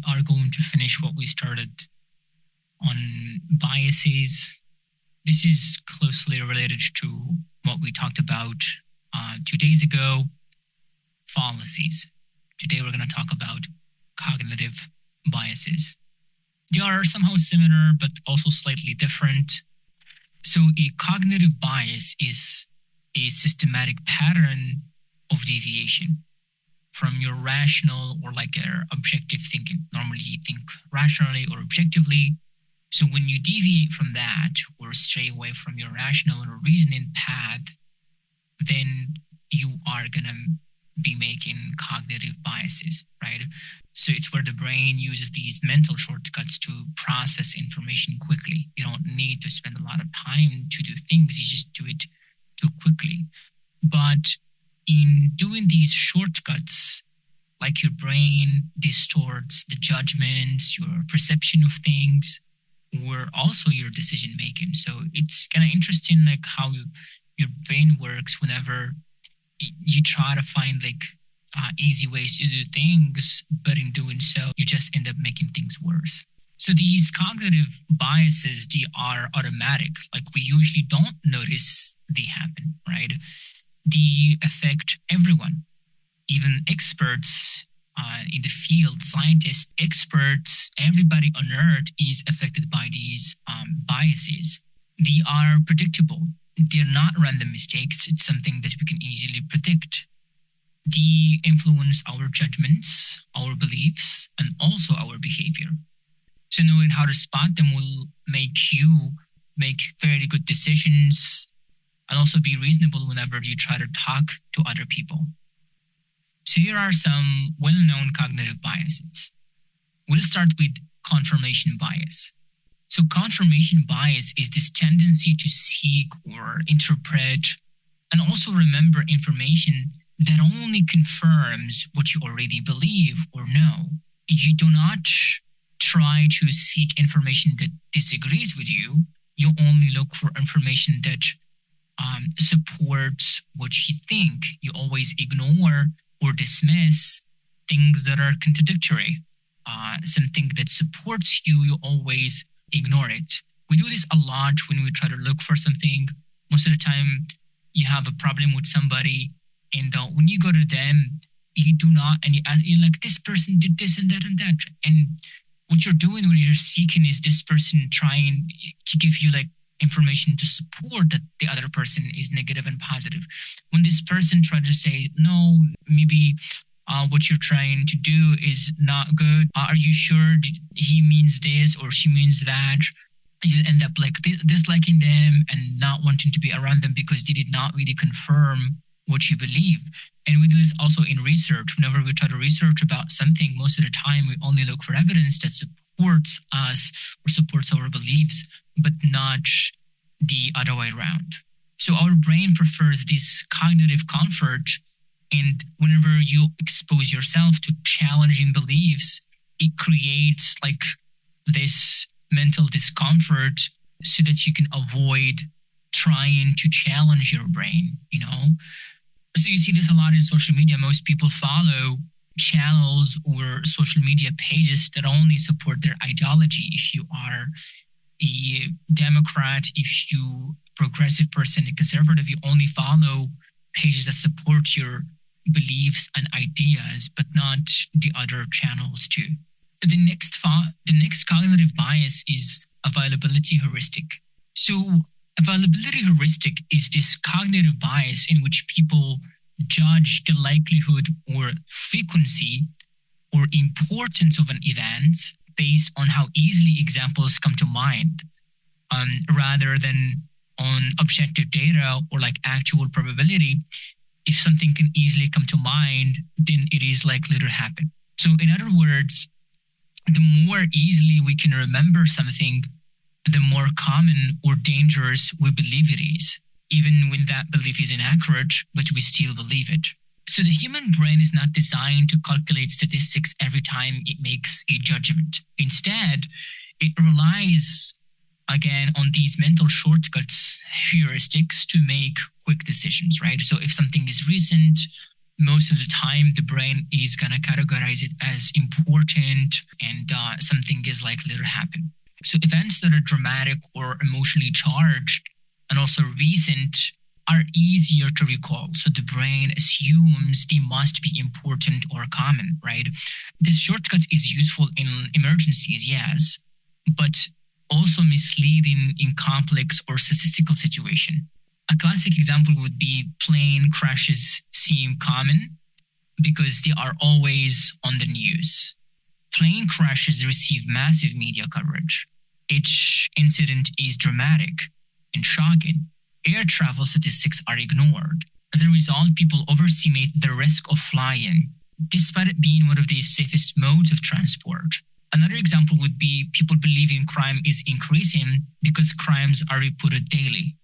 are going to finish what we started on biases. This is closely related to what we talked about 2 days ago, fallacies. Today we're going to talk about cognitive biases. They are somehow similar, but also slightly different. So a cognitive bias is a systematic pattern of deviation from your rational or like your objective thinking. Normally you think rationally or objectively. So when you deviate from that or stray away from your rational or reasoning path, then you are going to be making cognitive biases, right? So it's where the brain uses these mental shortcuts to process information quickly. You don't need to spend a lot of time to do things. You just do it too quickly. But in doing these shortcuts, like your brain distorts the judgments, your perception of things, or also your decision making. So it's kind of interesting, like how your brain works whenever you try to find like easy ways to do things, but in doing so, you just end up making things worse. So these cognitive biases, they are automatic. Like we usually don't notice they happen, right? They affect everyone, even experts in the field, scientists, experts, everybody on earth is affected by these biases. They are predictable. They're not random mistakes. It's something that we can easily predict. They influence our judgments, our beliefs, and also our behavior. So knowing how to spot them will make you make very good decisions and also be reasonable whenever you try to talk to other people. So here are some well-known cognitive biases. We'll start with confirmation bias. So confirmation bias is this tendency to seek or interpret and also remember information that only confirms what you already believe or know. You do not try to seek information that disagrees with you. You only look for information that supports what you think. You always ignore or dismiss things that are contradictory. Something that supports you, you always ignore it. We do this a lot when we try to look for something. Most of the time, you have a problem with somebody, and when you go to them, you do not, and you're like, this person did this and that and that. And what you're doing when you're seeking is this person trying to give you like information to support that the other person is negative and positive. When this person tries to say, no, maybe what you're trying to do is not good. Are you sure he means this or she means that? You end up like disliking them and not wanting to be around them because they did not really confirm what you believe. And we do this also in research. Whenever we try to research about something, most of the time we only look for evidence that supports us or supports our beliefs, but not the other way around. So our brain prefers this cognitive comfort. And whenever you expose yourself to challenging beliefs, it creates like this mental discomfort so that you can avoid trying to challenge your brain, you know? So you see this a lot in social media. Most people follow channels or social media pages that only support their ideology. If you are a Democrat, if you progressive person, a conservative, you only follow pages that support your beliefs and ideas, but not the other channels too. The next cognitive bias is availability heuristic. So availability heuristic is this cognitive bias in which people judge the likelihood or frequency or importance of an event based on how easily examples come to mind, rather than on objective data or like actual probability. If something can easily come to mind, then it is likely to happen. So in other words, the more easily we can remember something, the more common or dangerous we believe it is, even when that belief is inaccurate, but we still believe it. So the human brain is not designed to calculate statistics every time it makes a judgment. Instead, it relies, again, on these mental shortcuts, heuristics, to make quick decisions, right? So if something is recent, most of the time the brain is going to categorize it as important and something is likely to happen. So events that are dramatic or emotionally charged and also recent are easier to recall. So the brain assumes they must be important or common, right? This shortcut is useful in emergencies, yes, but also misleading in complex or statistical situation. A classic example would be plane crashes seem common because they are always on the news. Plane crashes receive massive media coverage. Each incident is dramatic and shocking. Air travel statistics are ignored. As a result, people overestimate the risk of flying, despite it being one of the safest modes of transport. Another example would be people believing crime is increasing because crimes are reported daily.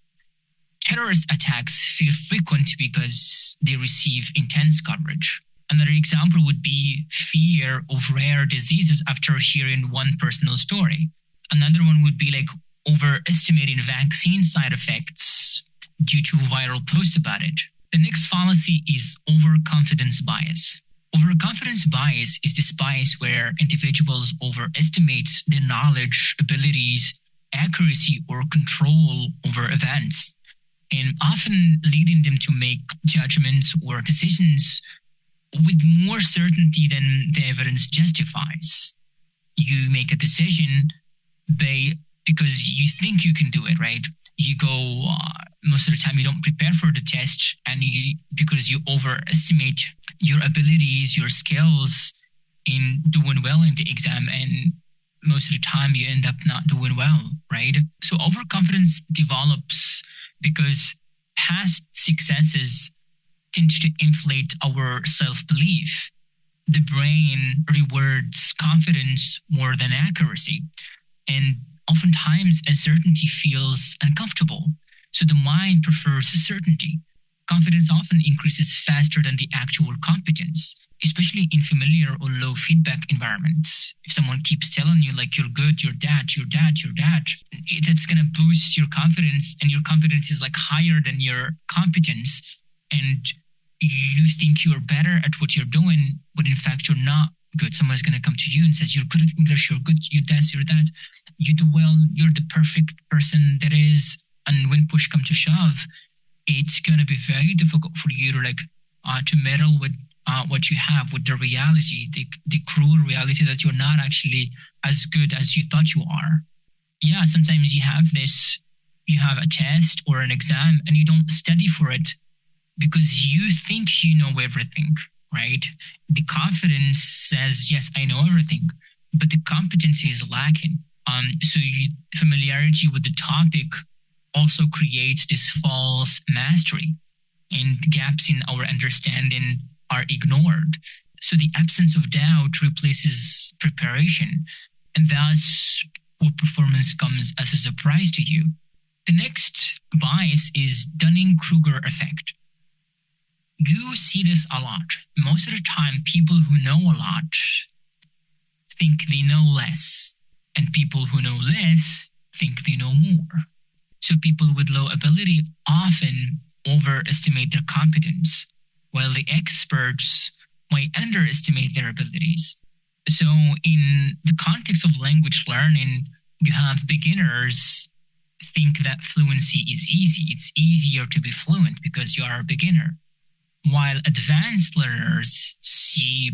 Terrorist attacks feel frequent because they receive intense coverage. Another example would be fear of rare diseases after hearing one personal story. Another one would be like overestimating vaccine side effects due to viral posts about it. The next fallacy is overconfidence bias. Overconfidence bias is this bias where individuals overestimate their knowledge, abilities, accuracy, or control over events, and often leading them to make judgments or decisions with more certainty than the evidence justifies. You make a decision because you think you can do it, right? You go, most of the time you don't prepare for the test because you overestimate your abilities, your skills in doing well in the exam. And most of the time you end up not doing well, right? So overconfidence develops because past successes tend to inflate our self-belief. The brain rewards confidence more than accuracy. And oftentimes, uncertainty feels uncomfortable. So the mind prefers certainty. Confidence often increases faster than the actual competence, especially in familiar or low feedback environments. If someone keeps telling you like you're good, you're that, that's going to boost your confidence, and your confidence is like higher than your competence. And you think you're better at what you're doing, but in fact, you're not good. Someone's going to come to you and says, you're good at English, you're good, you're this, you're that, you do well, you're the perfect person there is. And when push comes to shove, it's going to be very difficult for you to meddle with what you have, with the reality, the cruel reality that you're not actually as good as you thought you are. Yeah, sometimes you have a test or an exam and you don't study for it because you think you know everything, right? The confidence says, yes, I know everything, but the competency is lacking. Familiarity with the topic also creates this false mastery, and gaps in our understanding are ignored. So the absence of doubt replaces preparation, and thus poor performance comes as a surprise to you. The next bias is Dunning-Kruger effect. You see this a lot. Most of the time, people who know a lot think they know less, and people who know less think they know more. So people with low ability often overestimate their competence, while the experts might underestimate their abilities. So in the context of language learning, you have beginners think that fluency is easy. It's easier to be fluent because you are a beginner, while advanced learners see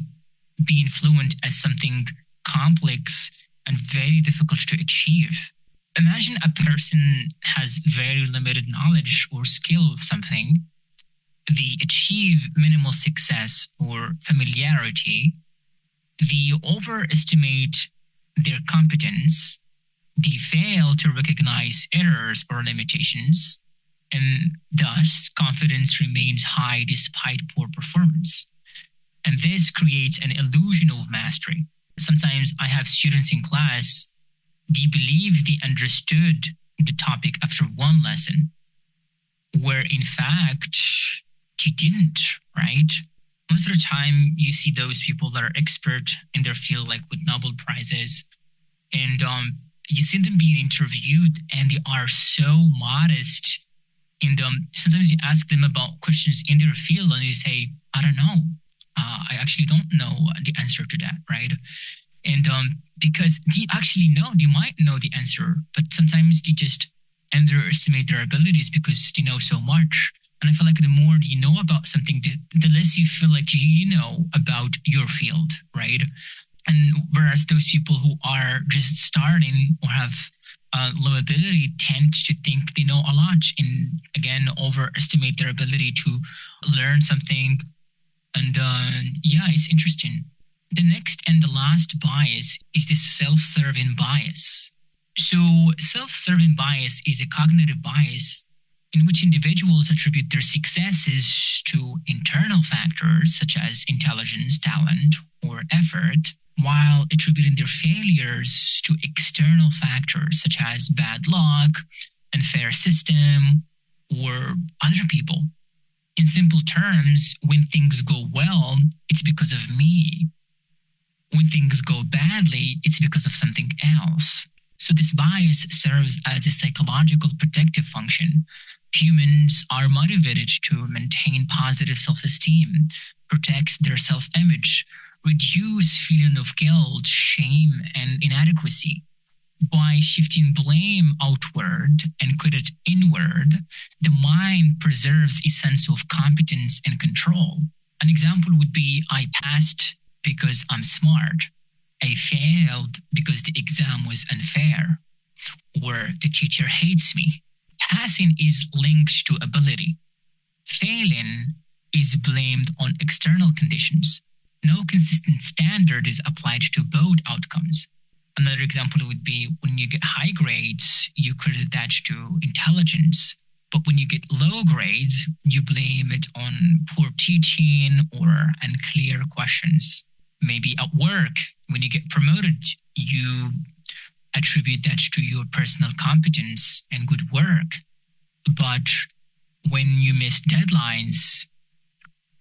being fluent as something complex and very difficult to achieve. Imagine a person has very limited knowledge or skill of something. They achieve minimal success or familiarity. They overestimate their competence. They fail to recognize errors or limitations, and thus confidence remains high despite poor performance. And this creates an illusion of mastery. Sometimes I have students in class, they believe they understood the topic after one lesson, where in fact, they didn't, right? Most of the time, you see those people that are expert in their field, like with Nobel Prizes, and you see them being interviewed and they are so modest And sometimes you ask them about questions in their field and they say, I don't know. I actually don't know the answer to that, right? And because they actually know, they might know the answer, but sometimes they just underestimate their abilities because they know so much. And I feel like the more you know about something, the less you feel like you know about your field, right? And whereas those people who are just starting or have low ability tend to think they know a lot and again overestimate their ability to learn something. And yeah, it's interesting. The next and the last bias is the self-serving bias. So self-serving bias is a cognitive bias in which individuals attribute their successes to internal factors such as intelligence, talent, or effort, while attributing their failures to external factors such as bad luck, unfair system, or other people. In simple terms, when things go well, it's because of me. When things go badly, it's because of something else. So this bias serves as a psychological protective function. Humans are motivated to maintain positive self-esteem, protect their self-image, reduce feeling of guilt, shame, and inadequacy. By shifting blame outward and credit inward, the mind preserves a sense of competence and control. An example would be I passed because I'm smart. I failed because the exam was unfair. Or the teacher hates me. Passing is linked to ability. Failing is blamed on external conditions. No consistent standard is applied to both outcomes. Another example would be when you get high grades, you credit that to intelligence. But when you get low grades, you blame it on poor teaching or unclear questions. Maybe at work, when you get promoted, you attribute that to your personal competence and good work. But when you miss deadlines,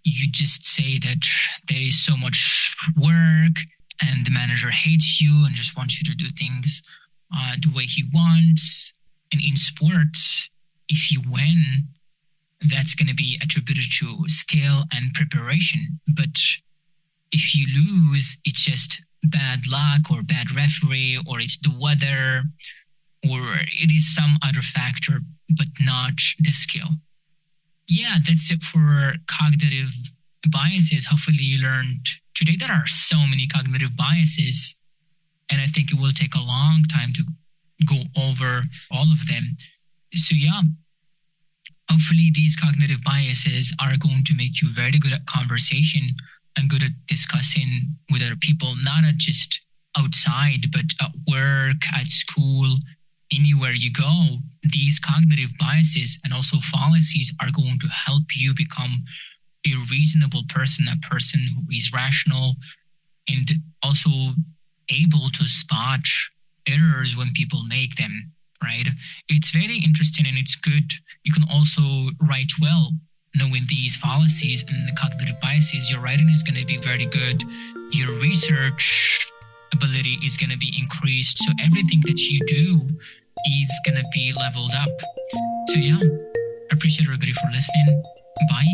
you just say that there is so much work and the manager hates you and just wants you to do things the way he wants. And in sports, if you win, that's going to be attributed to skill and preparation. But if you lose, it's just bad luck or bad referee, or it's the weather, or it is some other factor, but not the skill. Yeah, that's it for cognitive biases. Hopefully you learned today there are so many cognitive biases, and I think it will take a long time to go over all of them. So yeah, hopefully these cognitive biases are going to make you very good at conversation and good at discussing with other people, not at just outside, but at work, at school, anywhere you go. These cognitive biases and also fallacies are going to help you become a reasonable person, a person who is rational and also able to spot errors when people make them, right? It's very interesting and it's good. You can also write well knowing these fallacies and the cognitive biases. Your writing is going to be very good. Your research ability is going to be increased. So everything that you do is going to be leveled up. So yeah, I appreciate everybody for listening. Bye.